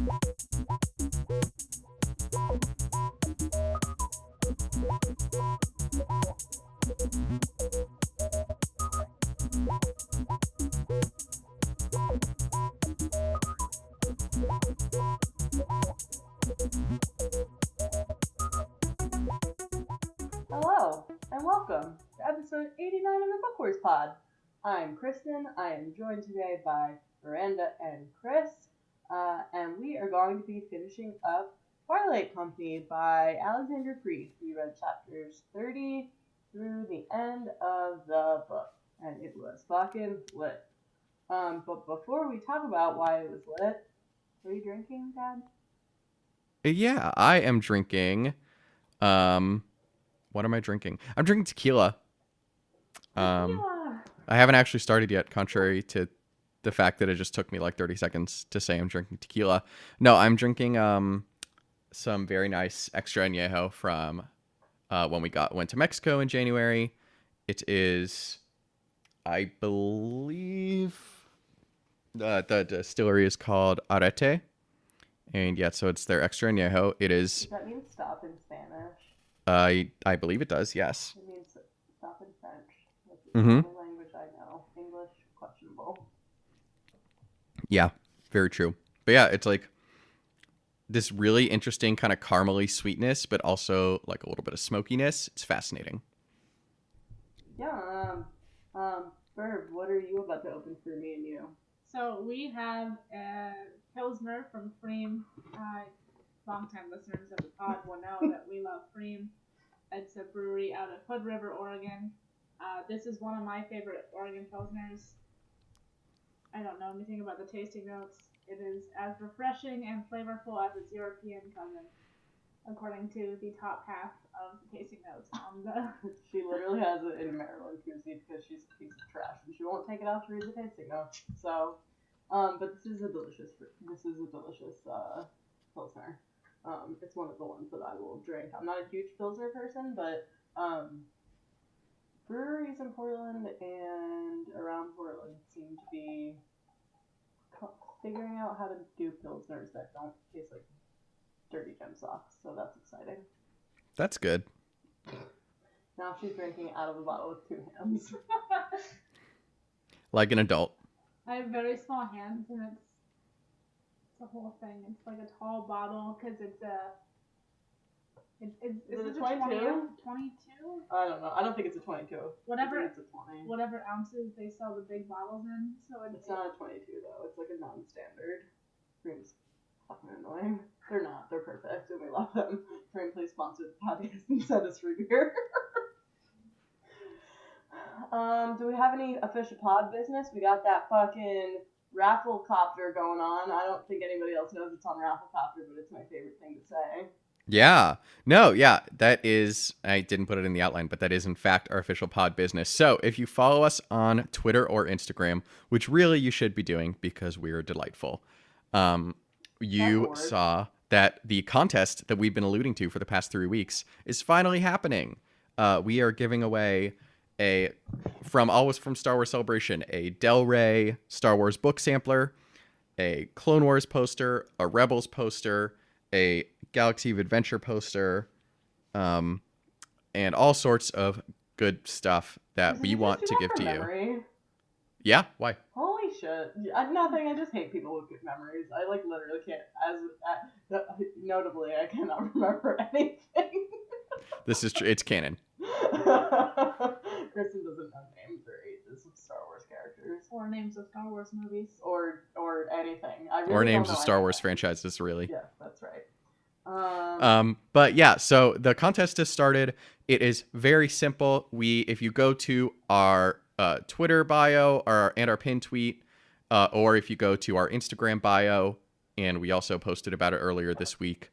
Hello, and welcome to episode 89 of the Book Wars Pod. I'm Kristen. I am joined today by Miranda and Chris, and we are going to be finishing up Twilight Company by Alexander Creed. We read chapters 30 through the end of the book, and it was fucking lit. But before we talk about why it was lit, what are you drinking, Dad? Yeah, I am drinking. What am I drinking? I'm drinking tequila. Tequila! I haven't actually started yet, contrary to the fact that it just took me like 30 seconds to say I'm drinking tequila. No, I'm drinking some very nice extra añejo from when we went to Mexico in January. It is, I believe, the distillery is called Arete. And yeah, so it's their extra añejo. It is. Does that mean stop in Spanish? I believe it does. Yes. It means stop in French. That's the Mm-hmm. only language I know. English, questionable. Yeah, very true. But yeah, it's like this really interesting kind of caramely sweetness, but also like a little bit of smokiness. It's fascinating. Yeah. Verb, what are you about to open for me and you? So we have a Pilsner from Freem. Longtime listeners of the pod will know that we love Freem. It's a brewery out of Hood River, Oregon. This is one of my favorite Oregon Pilsners. I don't know anything about the tasting notes. It is as refreshing and flavorful as its European cousin, according to the top half of the tasting notes on the... She literally has it in Maryland koozie because she's a piece of trash and she won't take it out to read the tasting notes. So, but this is a delicious Pilsner. It's one of the ones that I will drink. I'm not a huge Pilsner person, but breweries in Portland and around Portland seem to be figuring out how to do Pilsners that don't taste like dirty gym socks, so that's exciting. That's good. Now she's drinking out of a bottle with two hands. Like an adult. I have very small hands, and it's the whole thing. It's like a tall bottle because it's a. Is it a 22? 22? I don't know. I don't think it's a 22. Whatever. It's a 20. Whatever ounces they sell the big bottles in. So it's not a 22 though. It's like a non-standard. Cream's fucking annoying. They're not. They're perfect, and we love them. Cream, please sponsor the podcast and send us free beer. Do we have any official pod business? We got that fucking raffle copter going on. I don't think anybody else knows it's on raffle copter, but it's my favorite thing to say. Yeah. No, yeah. That is, I didn't put it in the outline, but that is in fact our official pod business. So if you follow us on Twitter or Instagram, which really you should be doing because we're delightful, you saw that the contest that we've been alluding to for the past 3 weeks is finally happening. We are giving away from Star Wars Celebration, a Del Rey Star Wars book sampler, a Clone Wars poster, a Rebels poster, a Galaxy of Adventure poster, and all sorts of good stuff that we want to give to you. Yeah, why? Holy shit! Nothing. I just hate people with good memories. I like literally can't. Notably, I cannot remember anything. This is true. It's canon. Kristen doesn't know names or ages of Star Wars characters, or names of Star Wars movies, or anything. Or names of Star Wars franchises, really. Yeah, that's right. But yeah, so the contest has started. It is very simple. If you go to our Twitter bio and our pin tweet, or if you go to our Instagram bio, and we also posted about it earlier this week,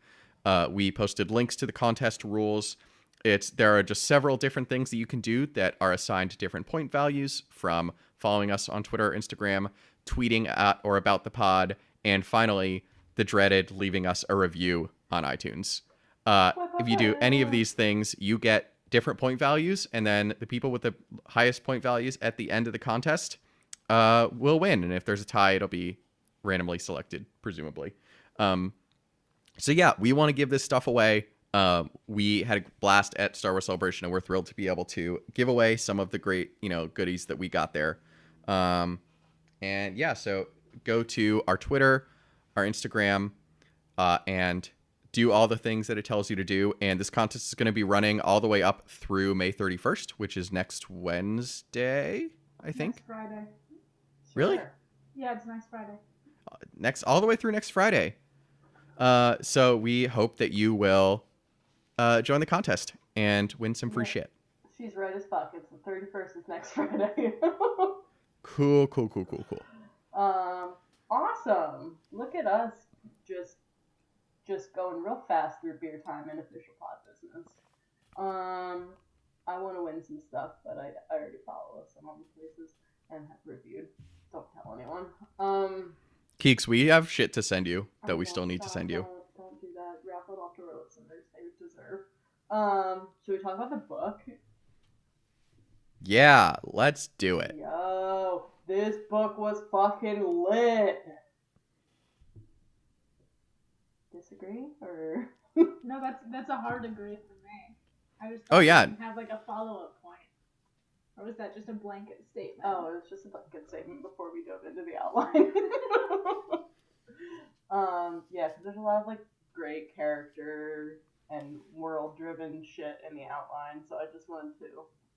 we posted links to the contest rules. There are just several different things that you can do that are assigned to different point values, from following us on Twitter or Instagram, tweeting at or about the pod, and finally, the dreaded leaving us a review on iTunes. If you do any of these things, you get different point values, and then the people with the highest point values at the end of the contest will win. And if there's a tie, it'll be randomly selected, presumably. So yeah, we want to give this stuff away. We had a blast at Star Wars Celebration, and we're thrilled to be able to give away some of the great, goodies that we got there. And yeah, so go to our Twitter, our Instagram, and do all the things that it tells you to do. And this contest is going to be running all the way up through May 31st, which is next Wednesday, I think. Next Friday. Really? Sure. Yeah, it's next Friday. All the way through next Friday. So we hope that you will join the contest and win some free shit. She's right as fuck. It's the 31st is next Friday. Cool. Awesome. Look at us just going real fast through beer time and official pod business. I want to win some stuff, but I already follow some other places and have reviewed. Don't tell anyone. Keeks, we have shit to send you that we still need to send you. Don't do that. Raffle it off to our listeners. They deserve. Should we talk about the book? Yeah, let's do it. Yo, this book was fucking lit. Disagree or? No, that's a hard agree for me. I just didn't have like a follow-up point. Or was that just a blanket statement? Oh, it was just a blanket statement before we dove into the outline. Yeah, because there's a lot of like great character and world-driven shit in the outline. So I just wanted to.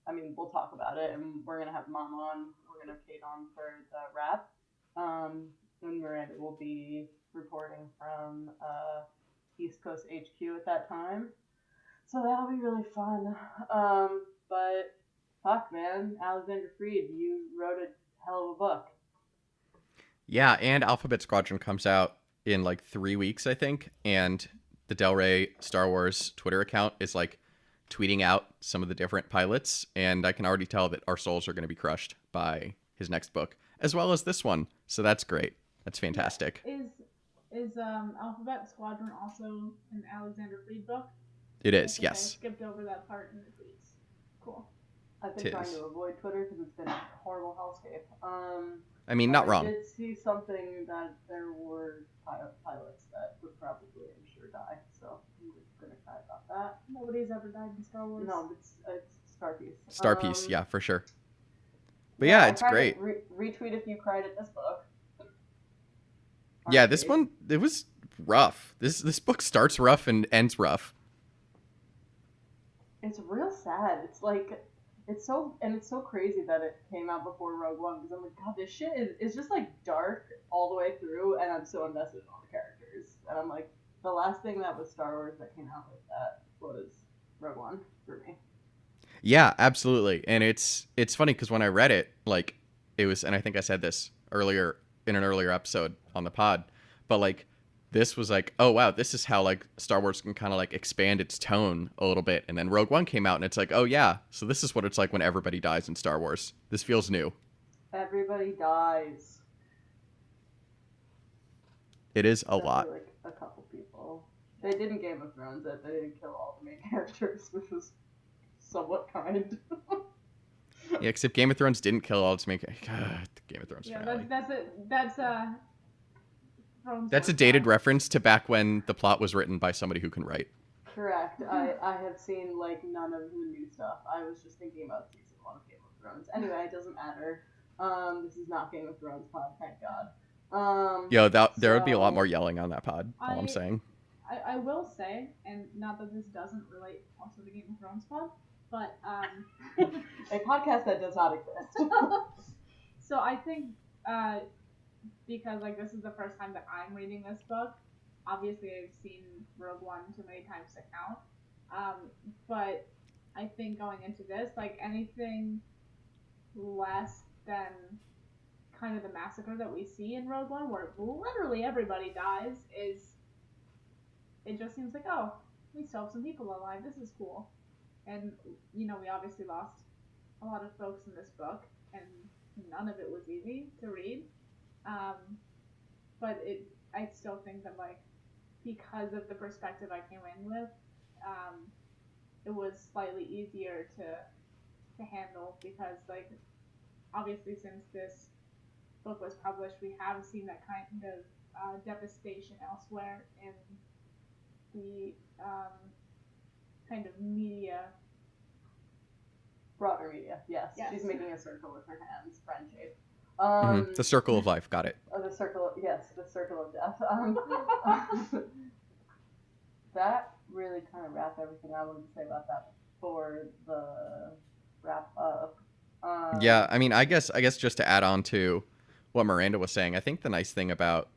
I mean, we'll talk about it, and we're gonna have Mom on. We're gonna have Kate on for the wrap. And Miranda will be reporting from East Coast HQ at that time. So that'll be really fun. But fuck, man, Alexander Freed, you wrote a hell of a book. Yeah, and Alphabet Squadron comes out in like 3 weeks, I think, and the Del Rey Star Wars Twitter account is like tweeting out some of the different pilots, and I can already tell that our souls are going to be crushed by his next book, as well as this one. So that's great. That's fantastic. Is Alphabet Squadron also an Alexander Freed book? It is, I yes. skipped over that part in the tweets. Cool. I've been trying to avoid Twitter because it's been a horrible hellscape. I mean, not wrong. I did see something that there were pilots that would probably, I'm sure, die. So I'm just gonna cry about that. Nobody's ever died in Star Wars. No, it's Star Piece. Star Piece, yeah, for sure. But yeah, it's great. Retweet if you cried at this book. Yeah, this one, it was rough. This book starts rough and ends rough. It's real sad. It's like, it's so crazy that it came out before Rogue One, because I'm like, God, this shit is just like dark all the way through, and I'm so invested in all the characters. And I'm like, the last thing that was Star Wars that came out like that was Rogue One for me. Yeah, absolutely. And it's funny because when I read it, like, it was, and I think I said this earlier in an earlier episode on the pod, but like, this was like, oh wow, this is how like Star Wars can kind of like expand its tone a little bit. And then Rogue One came out, and it's like, oh yeah, so this is what it's like when everybody dies in Star Wars. This feels new. Everybody dies. It is a lot. Like a couple people. They did in Game of Thrones that they didn't kill all the main characters, which was somewhat kind. Yeah, except Game of Thrones didn't kill all its main characters. Game of Thrones. Yeah, finale. That's a dated reference to back when the plot was written by somebody who can write. Correct. I have seen like none of the new stuff. I was just thinking about season 1 of Game of Thrones. Anyway, it doesn't matter. This is not Game of Thrones pod, thank God. Yo, there would be a lot more yelling on that pod. All I'm saying. I will say, and not that this doesn't relate also to Game of Thrones pod, but a podcast that does not exist. So I think because like this is the first time that I'm reading this book. Obviously, I've seen Rogue One too many times to count. But I think going into this, like anything less than kind of the massacre that we see in Rogue One, where literally everybody dies, it just seems like, oh, we still have some people alive. This is cool. And we obviously lost a lot of folks in this book, and none of it was easy to read. But I still think that like because of the perspective I came in with, it was slightly easier to handle, because obviously since this book was published, we have seen that kind of devastation elsewhere in the kind of media. Broader media, yes. Yes. She's making a circle with her hands, friend shape. The circle of life, got it. The circle of death. That really kind of wrapped everything I wanted to say about that for the wrap up. Yeah, I mean, I guess just to add on to what Miranda was saying, I think the nice thing about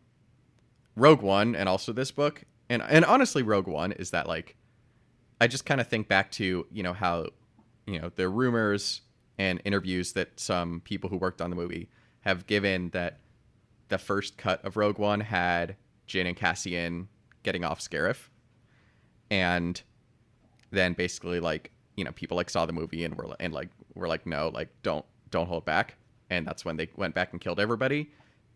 Rogue One and also this book, and honestly Rogue One, is that like I just kind of think back to, how, the rumors and interviews that some people who worked on the movie have given that the first cut of Rogue One had Jyn and Cassian getting off Scarif. And then basically like, people like saw the movie and were like, no, like don't hold back. And that's when they went back and killed everybody.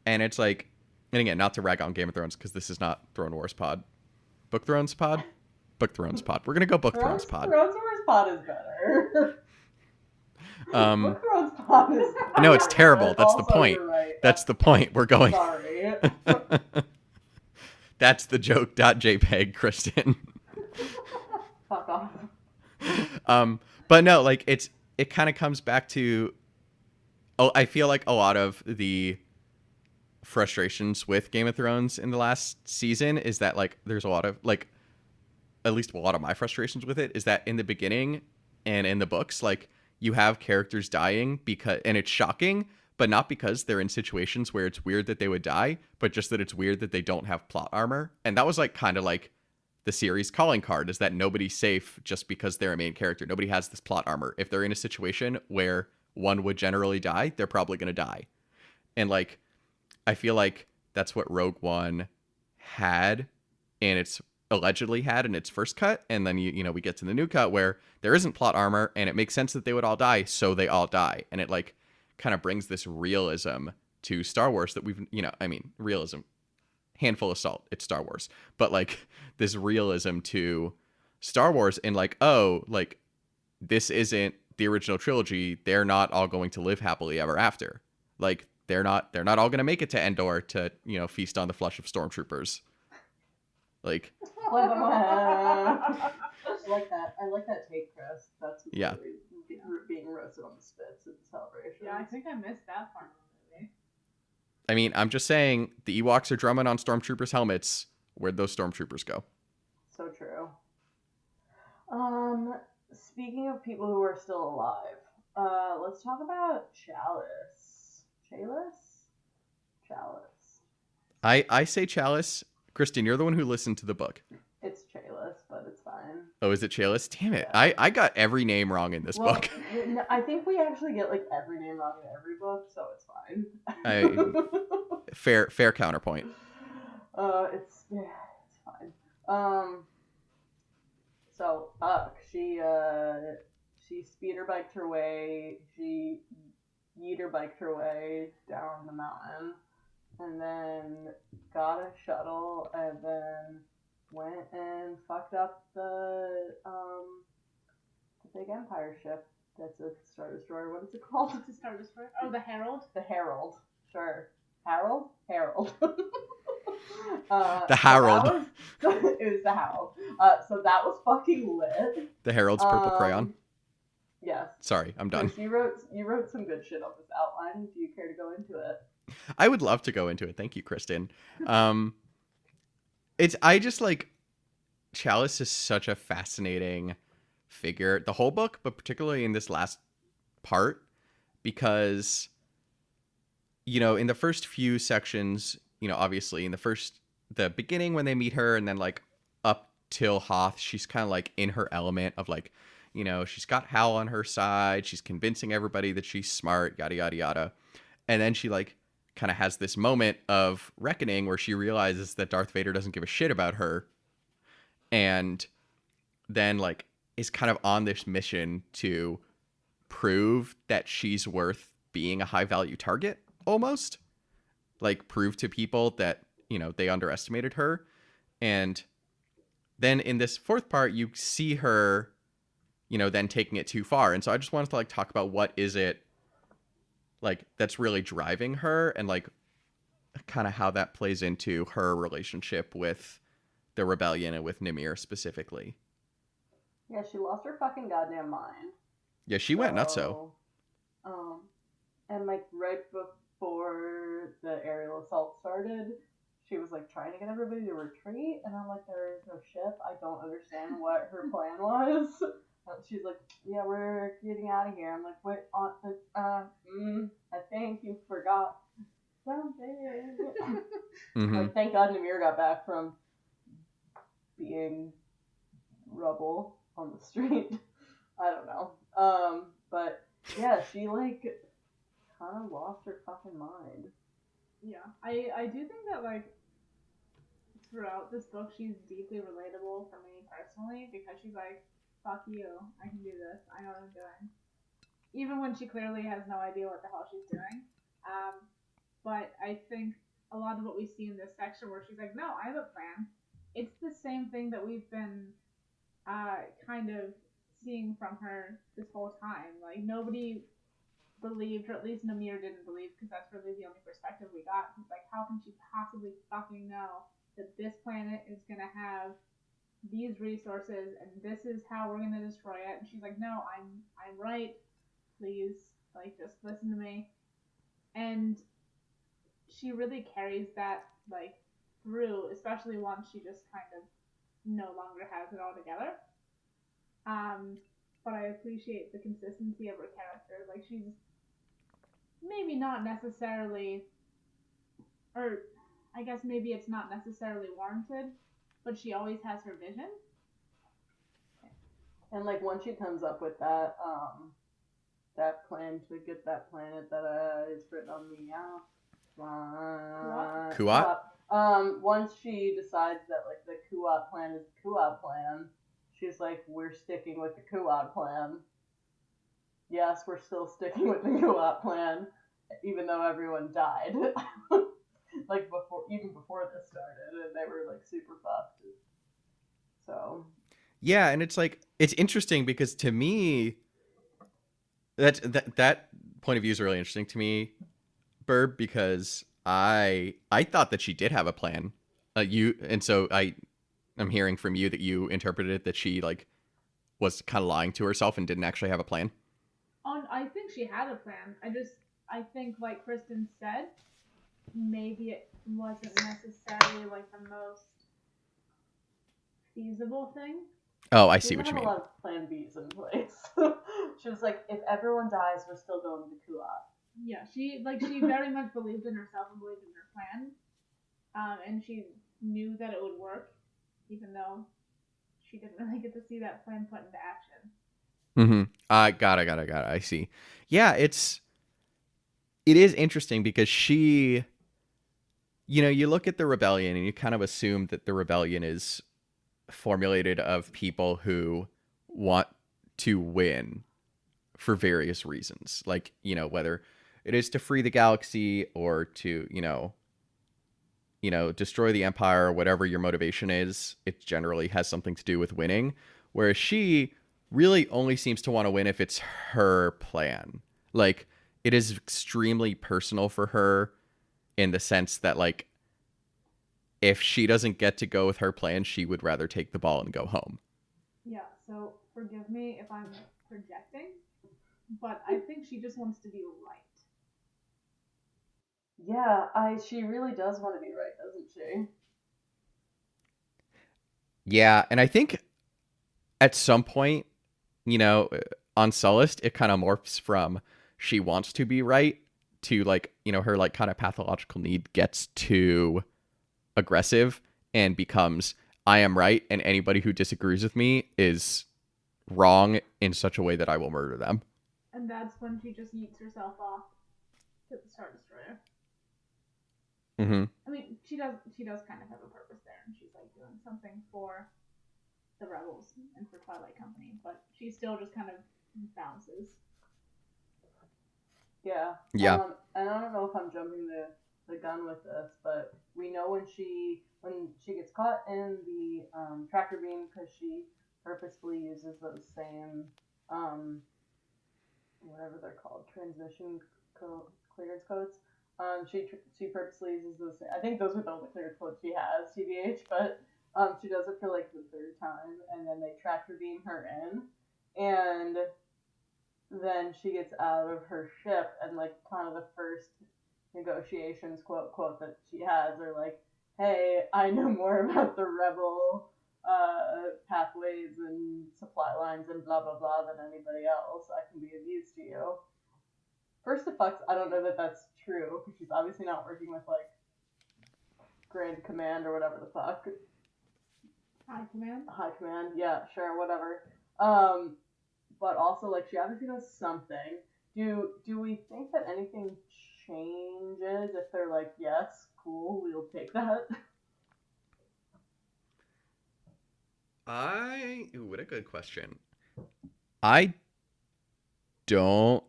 And it's like, and again, not to rag on Game of Thrones because this is not Throne Wars pod. Book Thrones pod? Book Thrones pod. We're going to go Book Thrones pod. Thrones Wars pod is better. Book Thrones pod is better. No, it's terrible. That's the Also, point. you're right. That's the point. We're going. Sorry. That's the joke.jpg, Kristen. Fuck off. But no, like it kind of comes back to, I feel like a lot of the frustrations with Game of Thrones in the last season is that like there's a lot of like, at least a lot of my frustrations with it is that in the beginning and in the books, like you have characters dying and it's shocking, but not because they're in situations where it's weird that they would die, but just that it's weird that they don't have plot armor. And that was like kind of like the series calling card, is that nobody's safe just because they're a main character. Nobody has this plot armor. If they're in a situation where one would generally die, they're probably going to die. And like, I feel like that's what Rogue One had, and it's allegedly had in its first cut. And then, we get to the new cut where there isn't plot armor and it makes sense that they would all die. So they all die. And it like kind of brings this realism to Star Wars that we've, realism, handful of salt, it's Star Wars, but like this realism to Star Wars in like, oh, like this isn't the original trilogy. They're not all going to live happily ever after. Like they're not all going to make it to Endor to, feast on the flesh of stormtroopers. Like, I like that. I like that take, Chris. That's yeah. Being roasted on the spits at the celebration. Yeah, I think I missed that part of the movie. I mean, I'm just saying the Ewoks are drumming on stormtroopers' helmets. Where'd those stormtroopers go? So true. Speaking of people who are still alive, let's talk about Chalice. Chalice. I say Chalice. Kristen, you're the one who listened to the book. It's Chalice, but it's fine. Oh, is it Chalice? Damn it. Yeah. I got every name wrong in this book. I think we actually get like every name wrong in every book, so it's fine. Fair counterpoint. It's fine. So she speeder biked her way, she yeeter biked her way down the mountain, and then got a shuttle, and then went and fucked up the big Empire ship. That's a Star Destroyer. What is it called? It's a Star Destroyer. Oh, the Herald. The Herald. Sure. Harold. The Harold. It was the Harold. So that was fucking lit. The Herald's purple crayon. Yes. Sorry, I'm done. Chris, you wrote some good shit on this outline. Do you care to go into it? I would love to go into it. Thank you, Kristen. I just like Chalice is such a fascinating figure, the whole book, but particularly in this last part, because in the first few sections, obviously in the beginning when they meet her, and then like up till Hoth, she's kind of like in her element of like, she's got Hal on her side, she's convincing everybody that she's smart, yada yada yada, and then she like kind of has this moment of reckoning where she realizes that Darth Vader doesn't give a shit about her, and then like is kind of on this mission to prove that she's worth being a high value target, almost like prove to people that they underestimated her. And then in this fourth part you see her then taking it too far. And so I just wanted to like talk about what is it like that's really driving her, and like kind of how that plays into her relationship with the rebellion and with Nimir specifically. Yeah, she lost her fucking goddamn mind. Yeah, she went nutso. So, and like right before the aerial assault started, she was like trying to get everybody to retreat, and I'm like, there is no ship. I don't understand what her plan was. She's like, yeah, we're getting out of here. I'm like, wait, I think you forgot something. Mm-hmm. Like, thank God Namir got back from being rubble on the street. I don't know. But yeah, she like kind of lost her fucking mind. Yeah, I do think that like throughout this book she's deeply relatable for me personally because she's like, fuck you, I can do this, I know what I'm doing. Even when she clearly has no idea what the hell she's doing. But I think a lot of what we see in this section where she's like, no, I have a plan. It's the same thing that we've been kind of seeing from her this whole time. Like, nobody believed, or at least Namir didn't believe, because that's really the only perspective we got. He's like, how can she possibly fucking know that this planet is going to have these resources and this is how we're going to destroy it? And she's like, no, I'm right. Please, like, just listen to me. And she really carries that, like, through, especially once she just kind of no longer has it all together. But I appreciate the consistency of her character. Like, she's maybe not necessarily, or I guess maybe it's not necessarily warranted, but she always has her vision. And like once she comes up with that that plan to get that planet that is written on the Kuat? once she decides that like the Kuat plan is the Kuat plan, she's like, we're sticking with the Kuat plan. Yes, we're still sticking with the Kuat plan, even though everyone died. Like even before this started, and they were like super fucked. So Yeah, and it's like it's interesting because to me that point of view is really interesting to me, Burb, because I thought that she did have a plan. I'm hearing from you that you interpreted it that she like was kind of lying to herself and didn't actually have a plan. I think she had a plan. I think, like Kristen said, maybe it wasn't necessarily like the most feasible thing. Oh, I she see what you had mean. a lot of plan Bs in place. She was like, if everyone dies, we're still going to Kuat. Yeah, she very much believed in herself and believed in her plan, and she knew that it would work, even though she didn't really get to see that plan put into action. Mm-hmm. I got it. I see. Yeah, it is interesting because she, you look at the rebellion and you kind of assume that the rebellion is formulated of people who want to win for various reasons. Like, whether it is to free the galaxy or to, destroy the empire, or whatever your motivation is, it generally has something to do with winning. Whereas she really only seems to want to win if it's her plan. Like, it is extremely personal for her in the sense that, like, if she doesn't get to go with her plan, she would rather take the ball and go home. Yeah, so forgive me if I'm projecting, but I think she just wants to be right. Yeah, she really does want to be right, doesn't she? Yeah, and I think at some point, on Sullust, it kind of morphs from she wants to be right to like, her like kind of pathological need gets too aggressive and becomes I am right and anybody who disagrees with me is wrong in such a way that I will murder them. And that's when she just yeets herself off to the Star Destroyer. Mm-hmm. I mean, she does kind of have a purpose there, and she's like doing something for the rebels and for Twilight Company, but she still just kind of bounces. Yeah. Yeah. And I don't know if I'm jumping the gun with this, but we know when she gets caught in the tractor beam because she purposefully uses those same whatever they're called, transmission clearance codes. She purposely uses those. I think those are the only clear quotes she has, TBH. But she does it for like the third time, and then they track her beam her in, and then she gets out of her ship, and like kind of the first negotiations quote that she has are like, "Hey, I know more about the rebel pathways and supply lines and blah blah blah than anybody else. I can be of use to you." First of fucks, I don't know that that's true because she's obviously not working with like Grand Command or whatever the fuck. High command. High Command, yeah, sure, whatever. But also like she obviously knows something. Do we think that anything changes if they're like, yes, cool, we'll take that? What a good question. I don't,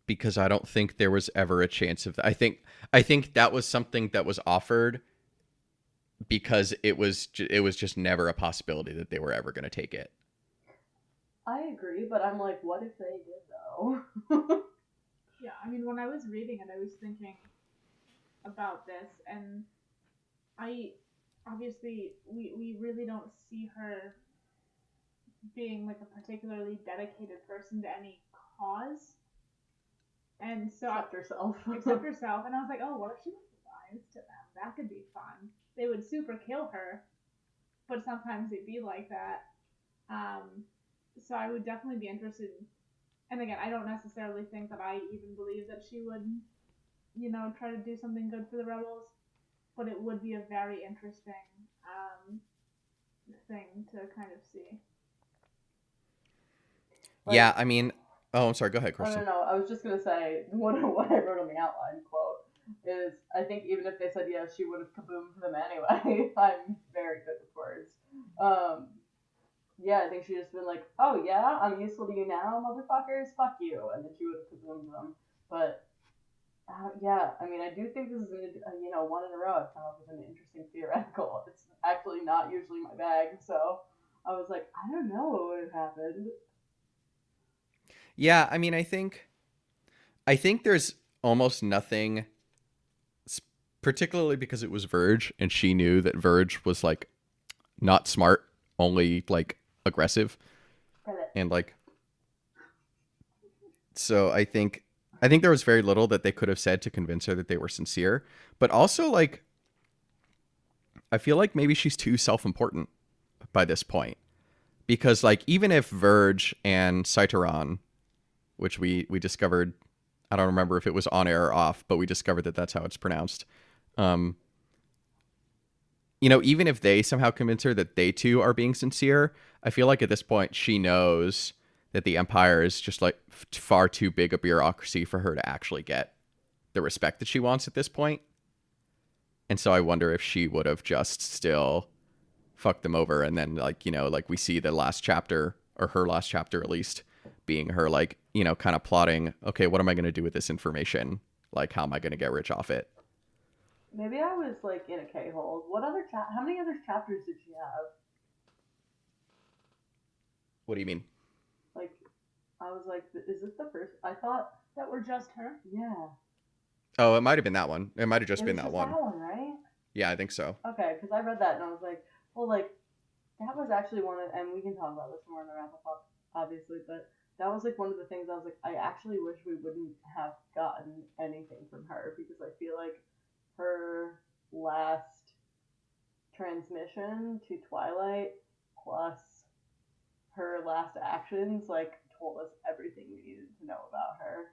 because I don't think there was ever a chance of that. I think that was something that was offered because it was just never a possibility that they were ever going to take it. I agree, but I'm like, what if they did though? Yeah, I mean, when I was reading it, I was thinking about this, and I obviously we really don't see her being like a particularly dedicated person to any cause, and so Except herself. except herself. And I was like, oh, what if she lies to them? That could be fun. They would super kill her, but sometimes they'd be like that. So I would definitely be interested. And again, I don't necessarily think that I even believe that she would, try to do something good for the rebels, but it would be a very interesting thing to kind of see. Like, yeah, I mean, oh, I'm sorry. Go ahead, Kristen. No. I was just gonna say what I wrote on the outline quote is I think even if they said yes, she would have kaboomed them anyway. I'm very good with words. Yeah, I think she just been like, oh yeah, I'm useful to you now, motherfuckers. Fuck you, and then she would have kaboomed them. But yeah, I mean, I do think this is one in a row. I've come up with an interesting theoretical. It's actually not usually my bag, so I was like, I don't know what would have happened. Yeah, I mean, I think there's almost nothing, particularly because it was Verge, and she knew that Verge was like not smart, only like aggressive, and like, so I think there was very little that they could have said to convince her that they were sincere. But also, like, I feel like maybe she's too self-important by this point, because like even if Verge and Cyteron, which we discovered, I don't remember if it was on air or off, but we discovered that that's how it's pronounced. Even if they somehow convince her that they too are being sincere, I feel like at this point she knows that the Empire is just like far too big a bureaucracy for her to actually get the respect that she wants at this point. And so I wonder if she would have just still fucked them over, and then like we see the last chapter, or her last chapter at least, being her like kind of plotting, okay, what am I going to do with this information, like how am I going to get rich off it. Maybe I was like in a K-hole. How many other chapters did she have? What do you mean? Like, I was like, is this the first? I thought that were just her. Yeah. Oh, it might have been that one. It might have just been that one. That one, right? Yeah, I think so. Okay, because I read that and I was like, well, like that was actually one of, and we can talk about this more in the wrap up, obviously, but that was like one of the things I was like, I actually wish we wouldn't have gotten anything from her, because I feel like her last transmission to Twilight plus her last actions like told us everything we needed to know about her.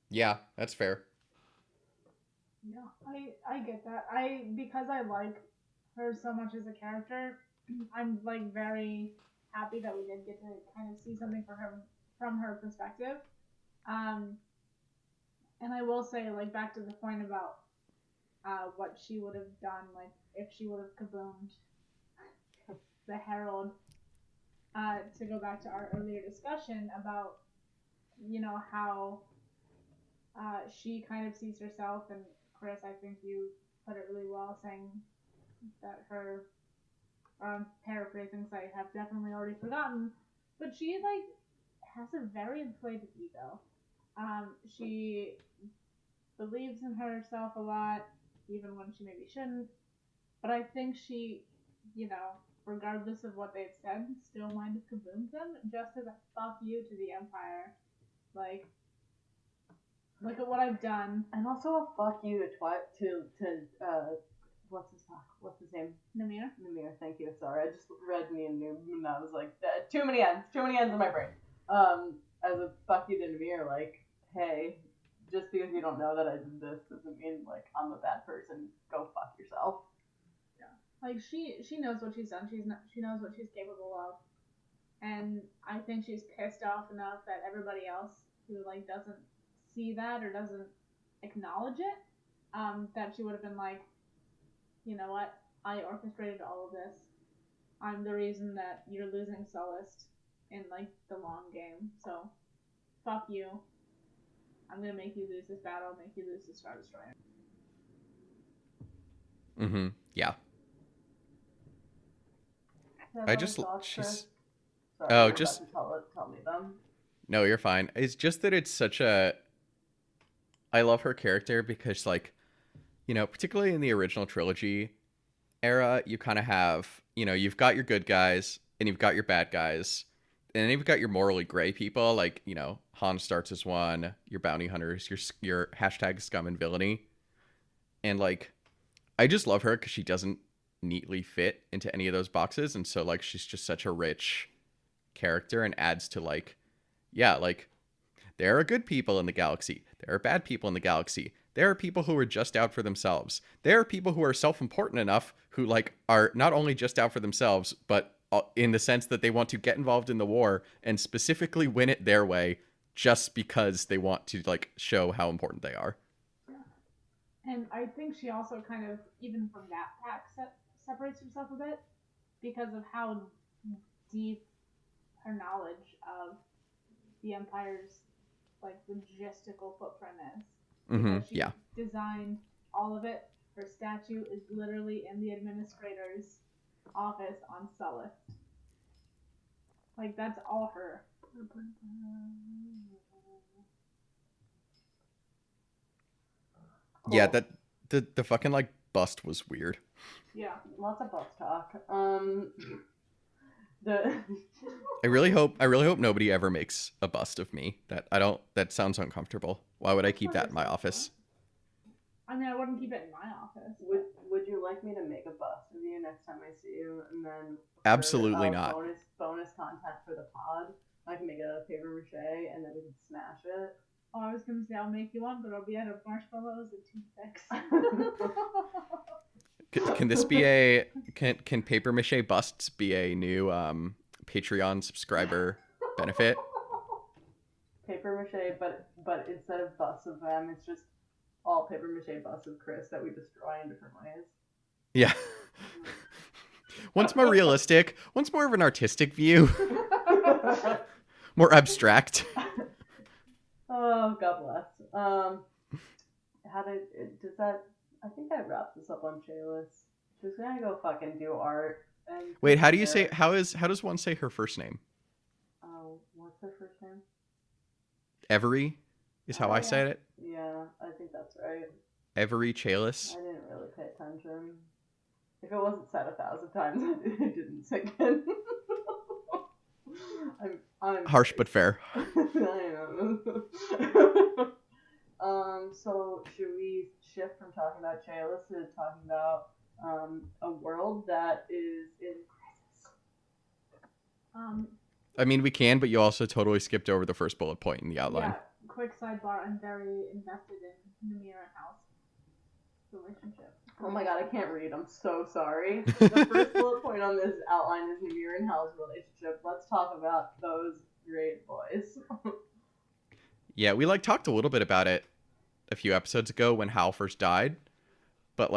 Yeah, that's fair. Yeah, I get that. Because I like her so much as a character, I'm like very happy that we did get to kind of see something from her perspective. And I will say, like, back to the point about what she would have done, like if she would have kaboomed the Herald. To go back to our earlier discussion about how she kind of sees herself, and Chris, I think you put it really well, saying that her, paraphrasing, I have definitely already forgotten, but she like has a very inflated ego, She believes in herself a lot, even when she maybe shouldn't. But I think she, regardless of what they've said, still might have kaboomed them just as a fuck you to the Empire. Like, look at what I've done. And also a fuck you to what's his name? Namir? Namir, thank you. Sorry, I just read me and knew, and I was like, too many ends in my brain. As a fuck you to Namir, like, hey, just because you don't know that I did this doesn't mean like I'm a bad person. Go fuck yourself. Like she knows what she's done. She knows what she's capable of, and I think she's pissed off enough that everybody else who like doesn't see that or doesn't acknowledge it, that she would have been like, you know what? I orchestrated all of this. I'm the reason that you're losing Sullust in like the long game. So, fuck you. I'm gonna make you lose this battle. Make you lose the Star Destroyer. Mm-hmm. Yeah. I just she's sorry, just tell me them. No, you're fine. It's just that it's such a I love her character because like, particularly in the original trilogy era, you kind of have, you've got your good guys and you've got your bad guys. And then you've got your morally gray people like, Han starts as one, your bounty hunters, your hashtag scum and villainy. And like I just love her cuz she doesn't neatly fit into any of those boxes, and so like she's just such a rich character and adds to like there are good people in the galaxy, there are bad people in the galaxy, there are people who are just out for themselves, there are people who are self-important enough who like are not only just out for themselves but in the sense that they want to get involved in the war and specifically win it their way just because they want to like show how important they are. And I think she also kind of, even from that pack, separates herself a bit because of how deep her knowledge of the Empire's like logistical footprint is. Because she designed all of it. Her statue is literally in the administrator's office on Sullust. Like that's all her. Cool. Yeah, that the fucking like bust was weird. Yeah, lots of bust talk. I really hope nobody ever makes a bust of me. That sounds uncomfortable. Why would I keep that in my office? I mean, I wouldn't keep it in my office. Would you like me to make a bust of you next time I see you, and then absolutely not. Bonus content for the pod, I can make a paper mache and then we can smash it. Oh, I was gonna say I'll make you one, but it'll be out of marshmallows and toothpicks. Can this be can paper mache busts be a new Patreon subscriber benefit? Paper mache, but instead of busts of them, it's just all paper mache busts of Chris that we destroy in different ways. Yeah. One's more realistic. One's more of an artistic view. More abstract. Oh, God bless. I think that wraps this up on Chalice. She's gonna go fucking do art. And wait, how does one say her first name? Oh, what's her first name? Every is how I said it. Yeah, I think that's right. Every Chalice. I didn't really pay attention. If it wasn't said 1,000 times, it didn't sink in. I'm harsh but fair. I know. So should we shift from talking about Chalice to talking about a world that is in crisis? I mean, we can, but you also totally skipped over the first bullet point in the outline. Yeah, quick sidebar, I'm very invested in Namir and House relationship. Oh my god, I can't read. I'm so sorry. The first bullet point on this outline is Namir and Hal's relationship. Let's talk about those great boys. Yeah, we talked a little bit about it a few episodes ago when Hal first died, but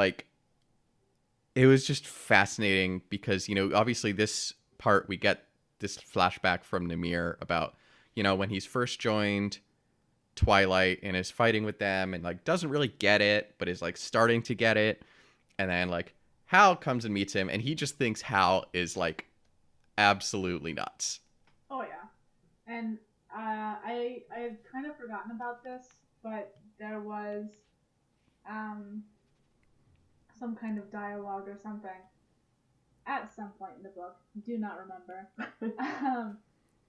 it was just fascinating because, obviously this part we get this flashback from Namir about, when he's first joined Twilight and is fighting with them and doesn't really get it, but is starting to get it. And then Hal comes and meets him and he just thinks Hal is absolutely nuts. Oh yeah. And I had kind of forgotten about this, but there was um some kind of dialogue or something at some point in the book. Do not remember.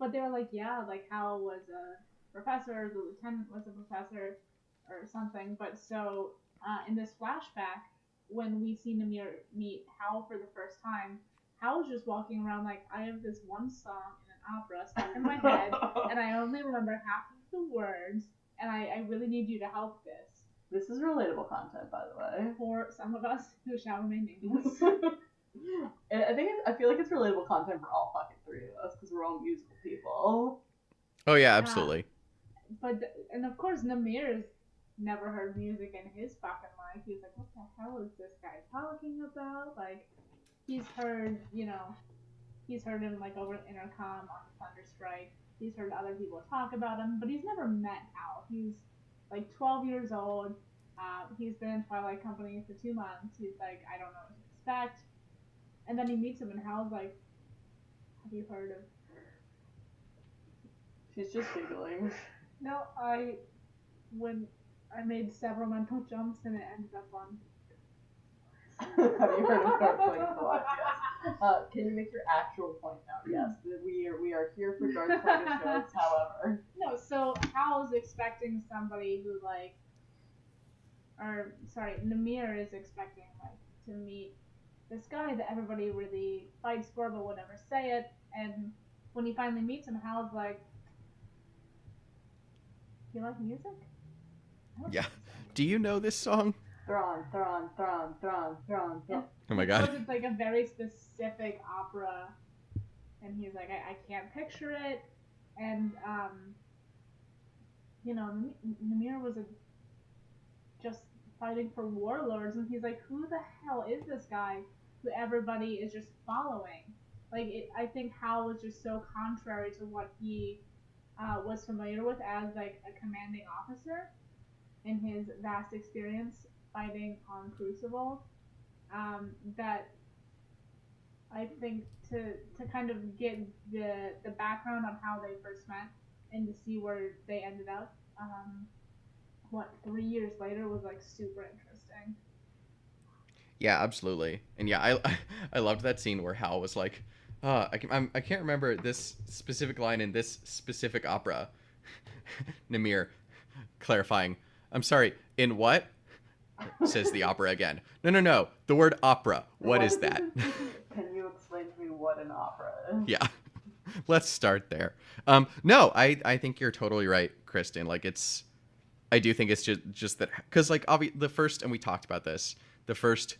But they were like, yeah, like Hal was a professor, the lieutenant was a professor, or something. But so in this flashback, when we see Namir meet Hal for the first time, Hal's just walking around like, I have this one song in an opera stuck in my head, and I only remember half of the words, and I really need you to help this. This is relatable content, by the way. For some of us who shall remain nameless. I feel like it's relatable content for all fucking three of us because we're all musical people. Oh yeah, absolutely. And of course, Namir's never heard music in his fucking life. He's like, what the hell is this guy talking about? Like, he's heard him like over the intercom on the Thunderstrike. He's heard other people talk about him, but he's never met Hal. He's like 12 years old. He's been in Twilight Company for 2 months. He's like, I don't know what to expect. And then he meets him, and Hal's like, have you heard of... She's just giggling. No, when I made several mental jumps, and it ended up on... Have you heard of Dark Point Watch? Yes. Can you make your actual point now? Yes, we are here for Dark Point jokes, however. No, so Hal's expecting somebody who, like... Namir is expecting, like, to meet this guy that everybody really fights for but will never say it, and when he finally meets him, Hal's like, do you like music? Yeah. Do you know this song? Thrawn. Oh my god. Because it's like a very specific opera, and he's like, I can't picture it, and Namir was just fighting for warlords, and he's like, who the hell is this guy who everybody is just following? Like, I think Hal was just so contrary to what he was familiar with as like a commanding officer in his vast experience fighting on Crucible, that I think to kind of get the background on how they first met and to see where they ended up, 3 years later was like super interesting. Yeah, absolutely. And yeah, I loved that scene where Hal was like, I can't remember this specific line in this specific opera. Namir clarifying, I'm sorry, in what? Says the opera again. No. The word opera. What is that? Can you explain to me what an opera is? Yeah. Let's start there. No, I think you're totally right, Kristen. Like, I do think it's just that, because like the first, and we talked about this, the first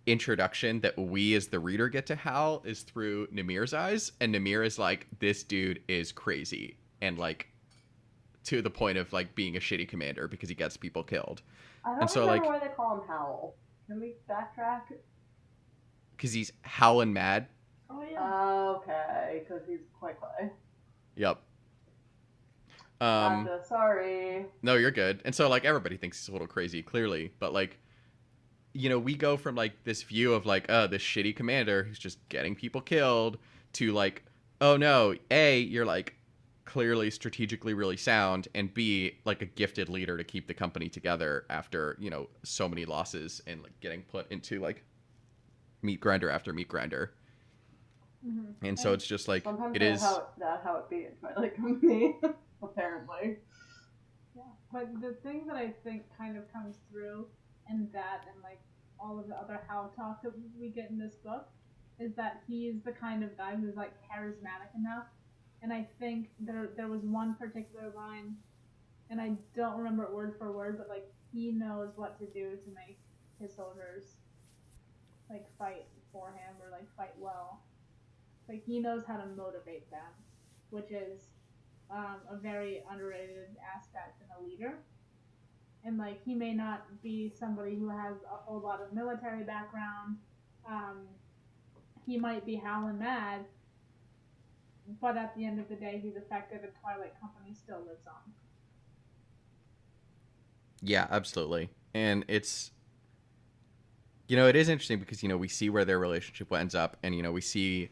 introduction that we as the reader get to Hal is through Namir's eyes, and Namir is like, this dude is crazy, and like to the point of like being a shitty commander because he gets people killed. I don't remember why they call him Howl. Can we backtrack? Because he's howling mad. Oh yeah. Okay, because he's Quay. Yep. Sorry. No, you're good. And so like everybody thinks he's a little crazy, clearly, but like, we go from like this view of like, this shitty commander who's just getting people killed to like, oh no, A, you're like clearly strategically really sound, and B, like a gifted leader to keep the company together after, so many losses and like getting put into like meat grinder after meat grinder. Mm-hmm. And so it's just like, that's how it be in Twilight Company, apparently. Yeah, but the thing that I think kind of comes through in that and like all of the other Hal talk that we get in this book is that he's the kind of guy who's like charismatic enough. And I think there was one particular line, and I don't remember it word for word, but like he knows what to do to make his soldiers like fight for him or like fight well. Like he knows how to motivate them, which is a very underrated aspect in a leader. And like he may not be somebody who has a whole lot of military background. He might be howling mad, but at the end of the day, he's effective, and Twilight Company still lives on. Yeah, absolutely. And it's, it is interesting because, we see where their relationship ends up, and, we see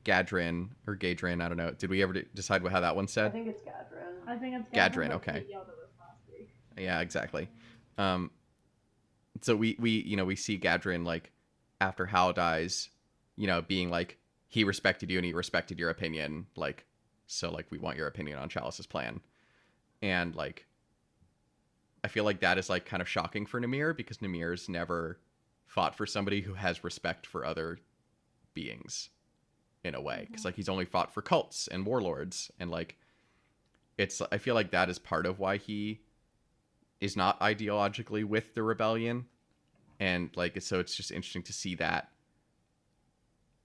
Gadrin or Gadrin. I don't know. Did we ever decide how that one I said? think it's Gadrin. I think it's Gadrin, but okay. Kate yelled at us last week. Yeah, exactly. So we we see Gadrin like after Hal dies, being like he respected you and he respected your opinion, like so like we want your opinion on Chalice's plan. And like I feel like that is like kind of shocking for Namir because Namir's never fought for somebody who has respect for other beings in a way because like he's only fought for cults and warlords and like I feel like that is part of why he is not ideologically with the rebellion. And like so it's just interesting to see that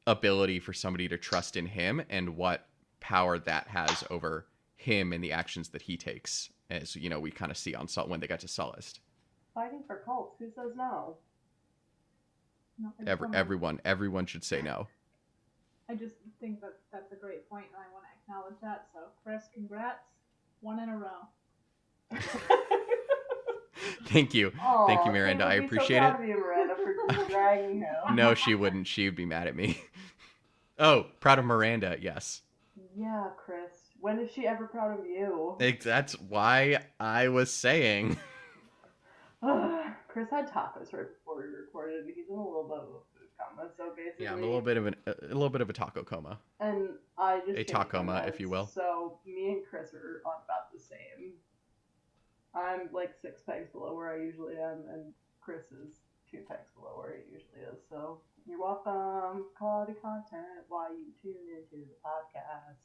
ability for somebody to trust in him and what power that has over him and the actions that he takes, as we kind of see on when they got to Sullust. Fighting for cults, who says no? Everyone should say no. I just think that that's a great point, and I want to acknowledge that. So, Chris, congrats, 1 in a row. Thank you. Aww, thank you, Miranda. I appreciate it. Of you, Miranda, for dragging him. No, she wouldn't. She would be mad at me. Oh, proud of Miranda, yes. Yeah, Chris. When is she ever proud of you? That's why I was saying. Chris had tacos right before we recorded, and he's in a little bit of a food coma. So basically, Yeah, I'm a little bit of a taco coma. And I just a tacoma, if you will. So me and Chris are on about the same. I'm like 6 pegs below where I usually am, and Chris is 2 pegs below where he usually is. So you're welcome. Quality content while you tune into the podcast.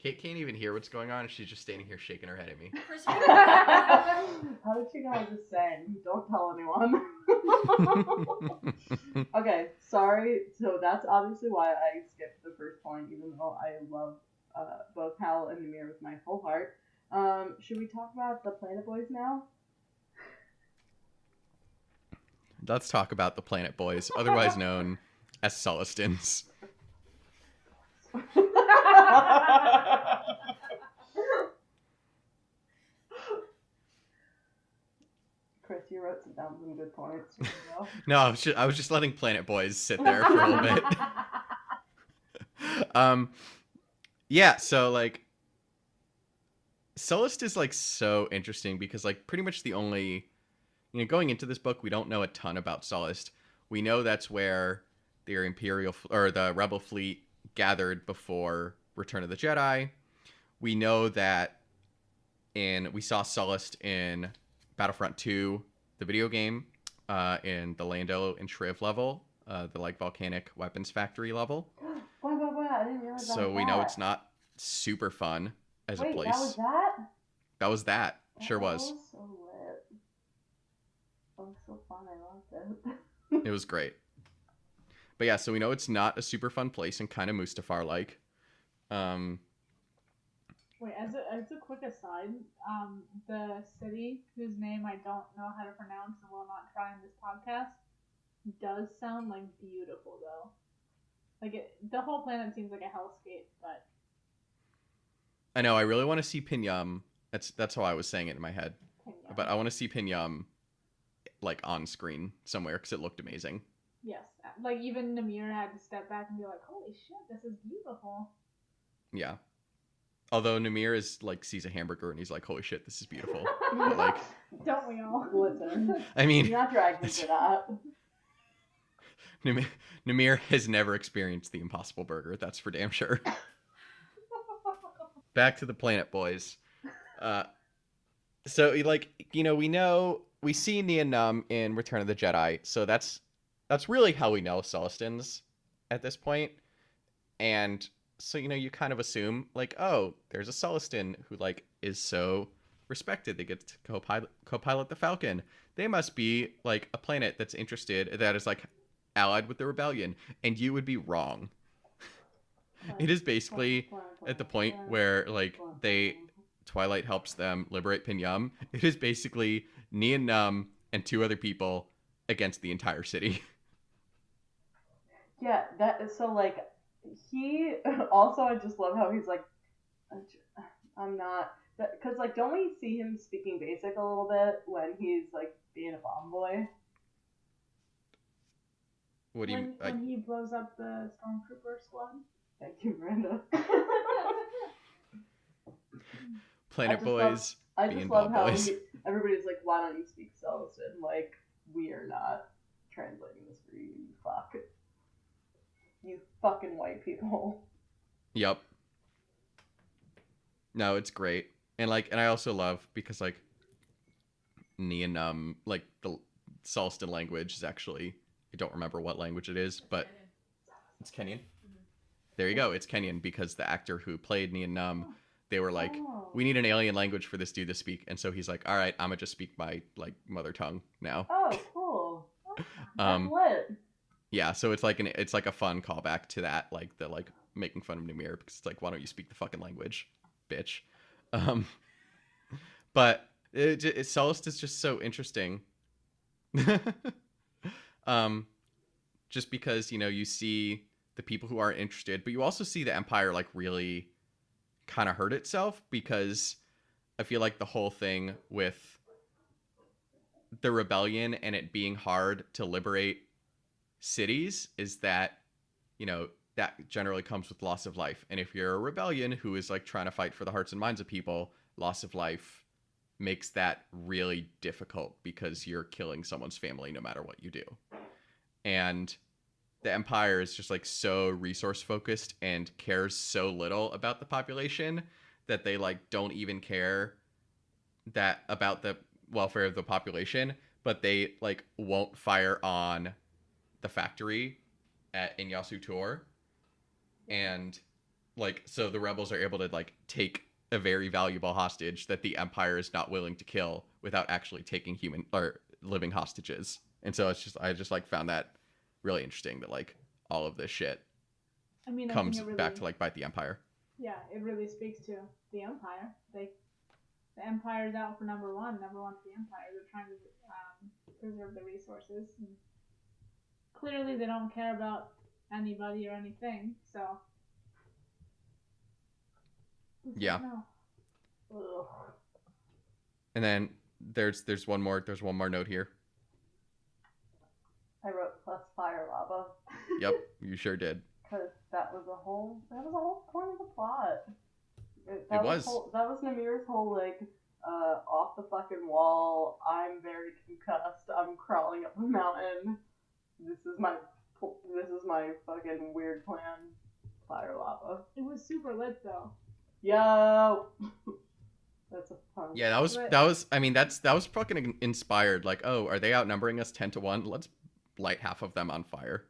Kate can't even hear what's going on. She's just standing here shaking her head at me. How did she know I was just saying? Don't tell anyone. Okay, sorry. So that's obviously why I skipped the first point, even though I love both Hal and Namir with my whole heart. Should we talk about the Planet Boys now? Let's talk about the Planet Boys, otherwise known as Sullustans. Chris, you wrote down some good points. No, I was just letting Planet Boys sit there for a little bit. Yeah, so like Sullust is like so interesting because like pretty much the only going into this book we don't know a ton about Sullust. We know that's where their Imperial or the Rebel fleet gathered before Return of the Jedi. We know that we saw Sullust in Battlefront 2, the video game, in the Lando and Shriv level, the like volcanic weapons factory level. Wow, I didn't realize that. So we know it's not super fun as a place. That was that? That was that. Sure was. That was so lit. That was so fun. I loved it. It was great. But yeah, so we know it's not a super fun place and kind of Mustafar-like. Wait, as a quick aside, the city whose name I don't know how to pronounce and will not try in this podcast does sound like beautiful though. Like the whole planet seems like a hellscape, but I know. I really want to see Pinyam. That's how I was saying it in my head. Pinyam. But I want to see Pinyam like on screen somewhere because it looked amazing. Yes, like even Namir had to step back and be like, "Holy shit, this is beautiful." Yeah. Although Namir is like sees a hamburger and he's like, "Holy shit, this is beautiful." But like, don't we all? Listen, I mean, you're not dragging me to that. Namir has never experienced the Impossible Burger. That's for damn sure. Back to the Planet Boys. So like we see Nien Nunb in Return of the Jedi, so that's really how we know Sullustans at this point. And so you kind of assume like, oh, there's a Sullustan who like is so respected. They get to co-pilot the Falcon. They must be like a planet that is like allied with the rebellion, and you would be wrong. It is basically at the point where like Twilight helps them liberate Pinyam. It is basically Nien Nunb and 2 other people against the entire city. Yeah, that is so like he also, I just love how he's like, I'm not, because like don't we see him speaking basic a little bit when he's like being a bomb boy? What do you when he blows up the stormtrooper squad? Thank you, Miranda. Planet Boys I being just Bob love how Boys. everybody's like, why don't you speak Celestin? Like, we are not translating this for you, you fuck. You fucking white people. Yep. No, it's great. And I also love because like Neon like the Solston language is actually, I don't remember what language it is, but it's Kenyan. There you go. It's Kenyan because the actor who played Neon they were like, we need an alien language for this dude to speak, and so he's like, all right, I'm gonna just speak my like mother tongue now. Oh, cool. That's lit. Yeah, so it's like a fun callback to that, like the like making fun of Numir because it's like, why don't you speak the fucking language, bitch? But Celeste is just so interesting. Just because you see the people who aren't interested, but you also see the Empire like really kind of hurt itself because I feel like the whole thing with the rebellion and it being hard to liberate cities is that that generally comes with loss of life, and if you're a rebellion who is like trying to fight for the hearts and minds of people, loss of life makes that really difficult because you're killing someone's family no matter what you do. And the Empire is just like so resource focused and cares so little about the population that they like don't even care that about the welfare of the population, but they like won't fire on the factory in Yasu Tor. And like, so the rebels are able to like take a very valuable hostage that the Empire is not willing to kill without actually taking human or living hostages. And so I just like found that really interesting that like all of this shit comes back to like bite the Empire. Yeah, it really speaks to the Empire. The Empire's out for number one. Number one's the Empire. They're trying to preserve the resources. And clearly, they don't care about anybody or anything. So yeah. No. And then there's one more note here. I wrote plus fire lava. Yep, you sure did. Because that was a whole point of the plot. That was Namir's whole like off the fucking wall. I'm very concussed. I'm crawling up a mountain. This is my fucking weird plan. Fire lava. it was super lit though. Yo. That's a fun. Yeah, that was fucking inspired. Like, oh, are they outnumbering us 10-1? Let's light half of them on fire.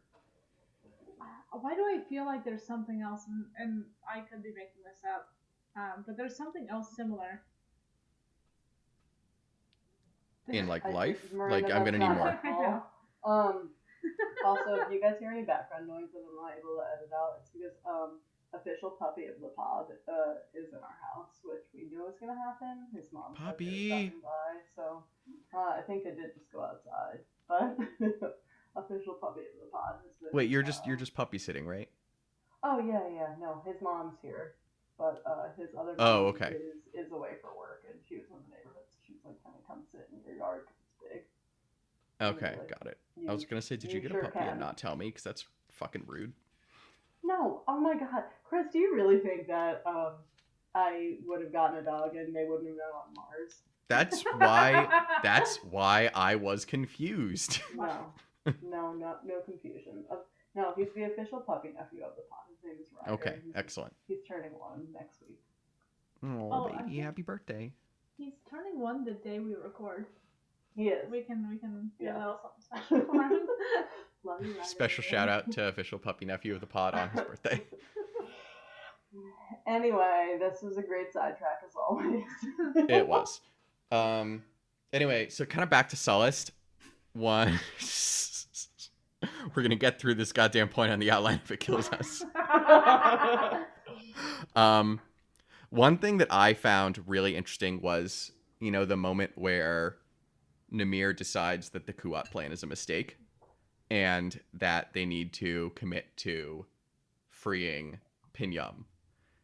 Why do I feel like there's something else, and I could be making this up, but there's something else similar. In like life? Like, I'm gonna need more. Also, if you guys hear any background noise that I'm not able to edit out, it's because official puppy of the pod is in our house, which we knew was gonna happen. His mom Puppy stopping by, so I think they did just go outside, but official puppy of the pod is this. Wait, you're just puppy sitting, right? Oh yeah. No, his mom's here, but his other mom okay. is away for work, and she was in the neighborhood. So she was like, "Can I come sit in your yard? 'Cause it's big." Okay, got it. I was gonna say, did you get a puppy and not tell me? Because that's fucking rude. No, oh my god, Chris, do you really think that I would have gotten a dog and they wouldn't have been on Mars? That's why I was confused. No confusion. No, he's the official puppy nephew of the pod. His name is Ryder. Okay, excellent. He's turning 1 next week. Oh, baby, happy birthday. He's turning 1 the day we record. He is. We can do a little something special for him. Love you, Ryder. Special shout out to official puppy nephew of the pod on his birthday. Anyway, this was a great sidetrack as always. It was. Anyway, so kind of back to Sullust. One, we're gonna get through this goddamn point on the outline if it kills us. One thing that I found really interesting was, the moment where Namir decides that the Kuat plan is a mistake and that they need to commit to freeing Pinyam.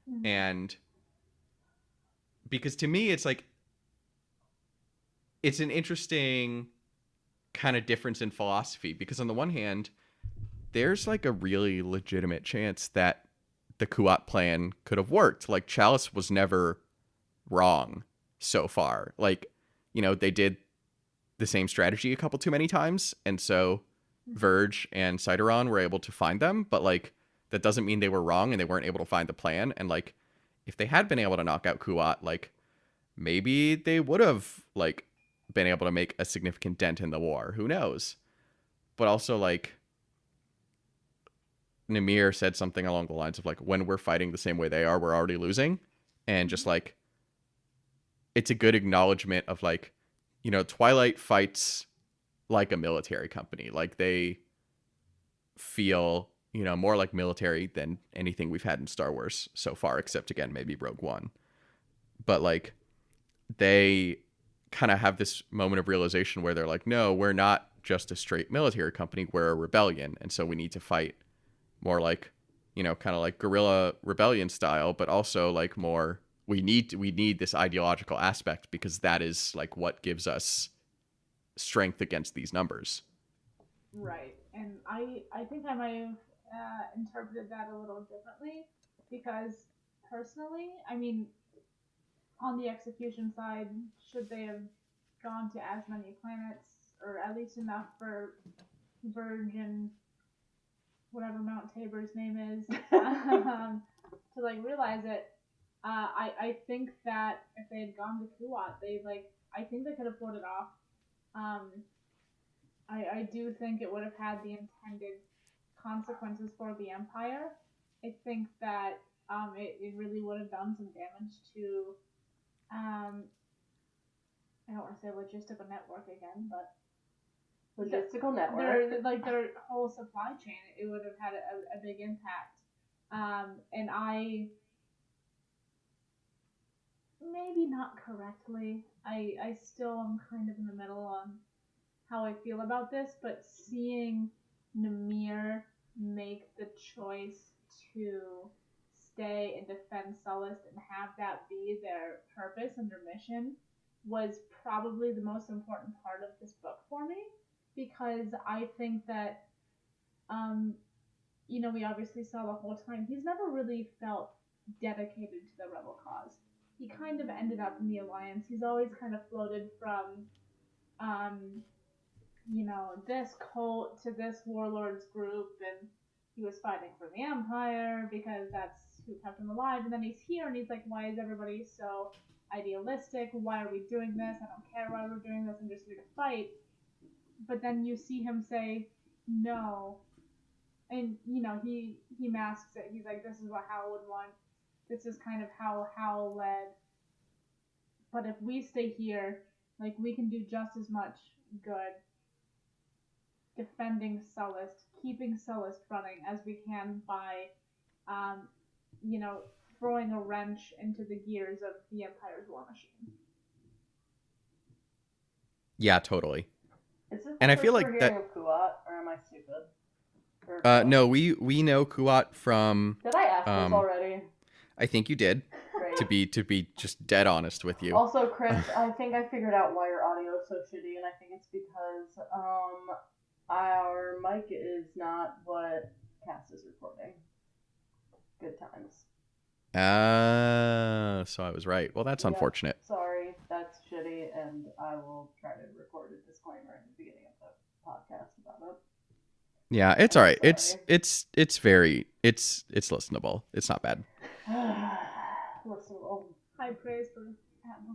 Mm-hmm. And because to me, it's like, it's an interesting kind of difference in philosophy, because on the one hand, there's like a really legitimate chance that the Kuat plan could have worked. Like, Chalice was never wrong so far. Like, they did the same strategy a couple too many times, and so Verge and Cideron were able to find them, but like that doesn't mean they were wrong and they weren't able to find the plan. And like if they had been able to knock out Kuat, like maybe they would have like been able to make a significant dent in the war. Who knows? But also, like, Namir said something along the lines of like, when we're fighting the same way they are, we're already losing. And just like, it's a good acknowledgement of like, Twilight fights like a military company. Like, they feel, more like military than anything we've had in Star Wars so far, except again, maybe Rogue One. But like, they kind of have this moment of realization where they're like, no, we're not just a straight military company, we're a rebellion. And so we need to fight more like, kind of like guerrilla rebellion style, but also like more, we need this ideological aspect, because that is like what gives us strength against these numbers. Right. And I think I might have interpreted that a little differently, because personally, I mean, on the execution side, should they have gone to as many planets, or at least enough for Verge and whatever Mount Tabor's name is, to like realize it? I think that if they had gone to Kuat, I think they could have pulled it off. I do think it would have had the intended consequences for the Empire. I think that it really would have done some damage to, I don't want to say logistical network again, but logistical network. Their whole supply chain. It would have had a big impact. And I, maybe not correctly, I still am kind of in the middle on how I feel about this, but seeing Namir make the choice to stay and defend Sullust and have that be their purpose and their mission was probably the most important part of this book for me, because I think that, we obviously saw the whole time, he's never really felt dedicated to the rebel cause. He kind of ended up in the Alliance. He's always kind of floated from, this cult to this warlords group, and he was fighting for the Empire because that's who kept him alive. And then he's here, and he's like, why is everybody so idealistic? Why are we doing this? I don't care why we're doing this. I'm just here to fight. But then you see him say, no. And, he masks it. He's like, this is what Hal would want. This is kind of how Hal led. But if we stay here, like, we can do just as much good defending Sullust, keeping Sullust running as we can by, throwing a wrench into the gears of the Empire's war machine. Yeah, totally. Is this and the I feel first like we're that. hearing of Kuat, or am I stupid? No, we know Kuat from. Did I ask this already? I think you did. Great. To be just dead honest with you. Also, Chris, I think I figured out why your audio is so shitty, and I think it's because our mic is not what Cass is recording. Good times. So I was right. Well, that's unfortunate. Sorry, that's shitty, and I will try to record a disclaimer at the beginning of the podcast about it. Yeah, it's all right. Sorry. It's very listenable. It's not bad. Listenable. High praise for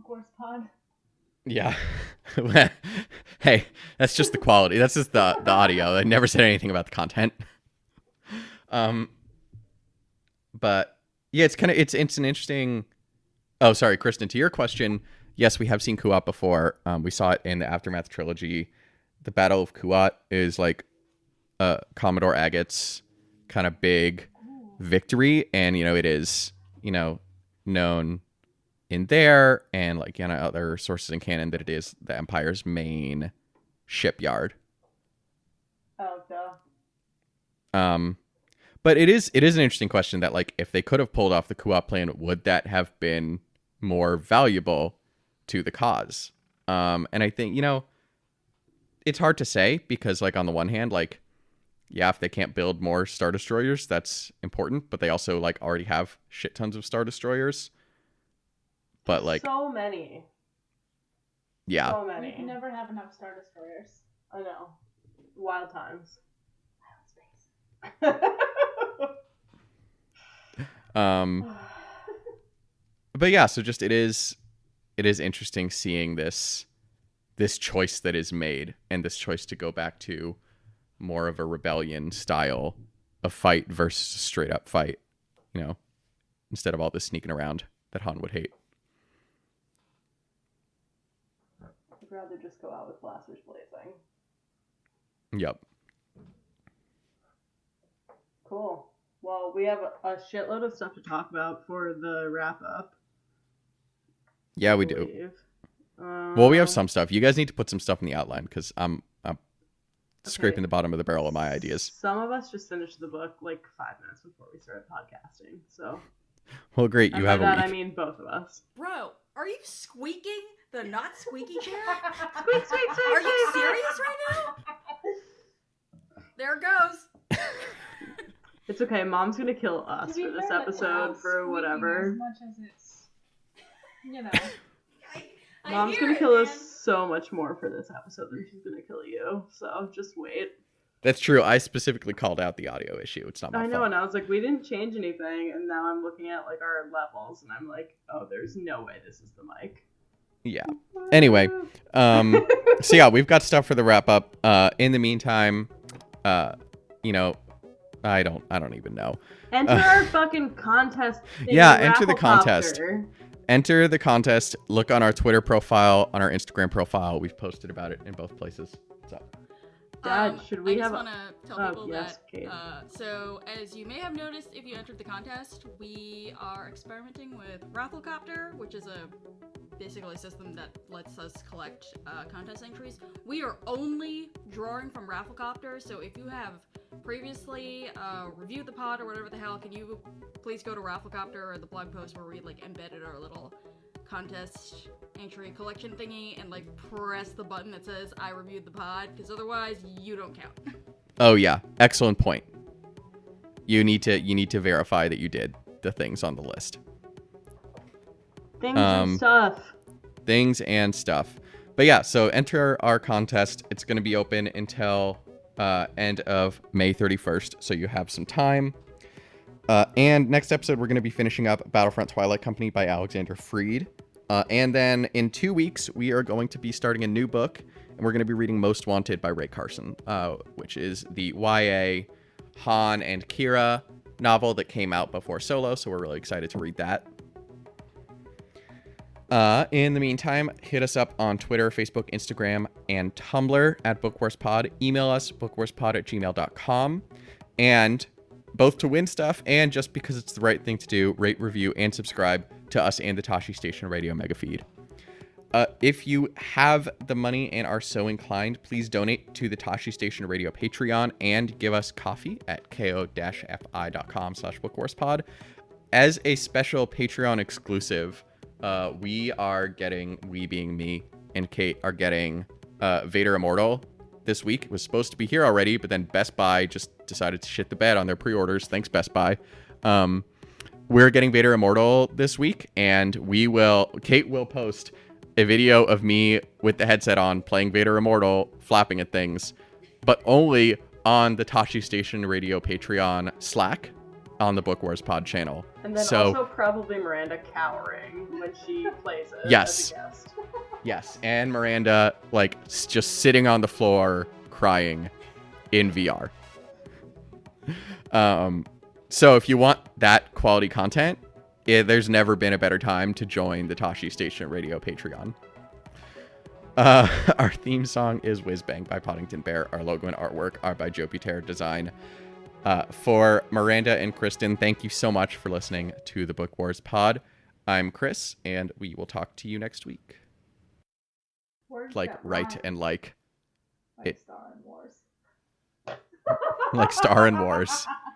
Bois Pod. Yeah. Hey, that's just the quality. That's just the audio. I never said anything about the content. But yeah, it's an interesting. Oh, sorry, Kristen. To your question, yes, we have seen Kuat before. We saw it in the Aftermath trilogy. The Battle of Kuat is like Commodore Agate kind of big victory, and it is known in there and like other sources in canon that it is the Empire's main shipyard. Oh, duh. But it is an interesting question that like if they could have pulled off the Kuat plan, would that have been more valuable to the cause? And I think it's hard to say, because like on the one hand, like yeah, if they can't build more Star Destroyers, that's important. But they also like already have shit tons of Star Destroyers. But like, so many. yeah, So You many. can never have enough Star Destroyers. I know. Wild times. But yeah, so just it is interesting seeing this choice that is made, and this choice to go back to more of a rebellion style of fight versus a straight up fight, you know, instead of all this sneaking around that Han would hate. I'd rather just go out with blasters blazing. Yep. Cool. Well, we have a shitload of stuff to talk about for the wrap up. Yeah, we do. Well, we have some stuff. You guys need to put some stuff in the outline because I'm scraping the bottom of the barrel of my ideas. Some of us just finished the book like 5 minutes before we started podcasting. So. Well, great. You have a week. I mean both of us. Bro, are you squeaking the not squeaky chair? Squeak, squeak, squeak. Are you serious right now? There it goes. It's okay. Mom's gonna kill us for this episode for whatever. As much as it's, you know. Mom's gonna kill us so much more for this episode than she's gonna kill you. So just wait. That's true. I specifically called out the audio issue. It's not my fault. I know, and I was like, we didn't change anything, and now I'm looking at like our levels, and I'm like, oh, there's no way this is the mic. Yeah. Anyway, so yeah, we've got stuff for the wrap up. In the meantime, you know, I don't even know. Enter our fucking contest. Yeah, enter the contest. Enter the contest. Look on our Twitter profile, on our Instagram profile. We've posted about it in both places. So. Dad, should we I have? just want to tell people yes, that. So, as you may have noticed, if you entered the contest, we are experimenting with Rafflecopter, which is basically a system that lets us collect contest entries. We are only drawing from Rafflecopter, so if you have previously reviewed the pod or whatever the hell, can you please go to Rafflecopter or the blog post where we like embedded our little contest entry collection thingy and like press the button that says I reviewed the pod, because otherwise you don't count. Oh yeah, excellent point. You need to verify that you did the things on the list. Things and stuff. Things and stuff. But yeah, so enter our contest. It's going to be open until end of May 31st, so you have some time. And next episode, we're going to be finishing up Battlefront Twilight Company by Alexander Freed. And then in 2 weeks, we are going to be starting a new book, and we're going to be reading Most Wanted by Ray Carson, which is the YA Han and Kira novel that came out before Solo, so we're really excited to read that. In the meantime, hit us up on Twitter, Facebook, Instagram, and Tumblr at BookWarsPod. Email us, bookwarspod@gmail.com. And both to win stuff and just because it's the right thing to do, rate, review, and subscribe to us and the Tashi Station Radio mega feed. If you have the money and are so inclined, please donate to the Tashi Station Radio Patreon and give us coffee at ko-fi.com/bookwarspod. As a special Patreon exclusive, we being me and Kate, are getting Vader Immortal this week. It was supposed to be here already, but then Best Buy just decided to shit the bed on their pre-orders. Thanks, Best Buy. We're getting Vader Immortal this week, and Kate will post a video of me with the headset on playing Vader Immortal, flapping at things, but only on the Tashi Station Radio Patreon Slack on the Book Wars Pod channel. And then also probably Miranda cowering when she plays it as a guest. Yes, and Miranda just sitting on the floor crying in VR. So if you want that quality content, there's never been a better time to join the Tashi Station Radio Patreon. Our theme song is Whiz Bang by Poddington Bear. Our logo and artwork are by Joe Buter Design. For Miranda and Kristen, thank you so much for listening to the Book Wars Pod. I'm Chris, and we will talk to you next week. And like it. Star and Wars. Like Star and Wars.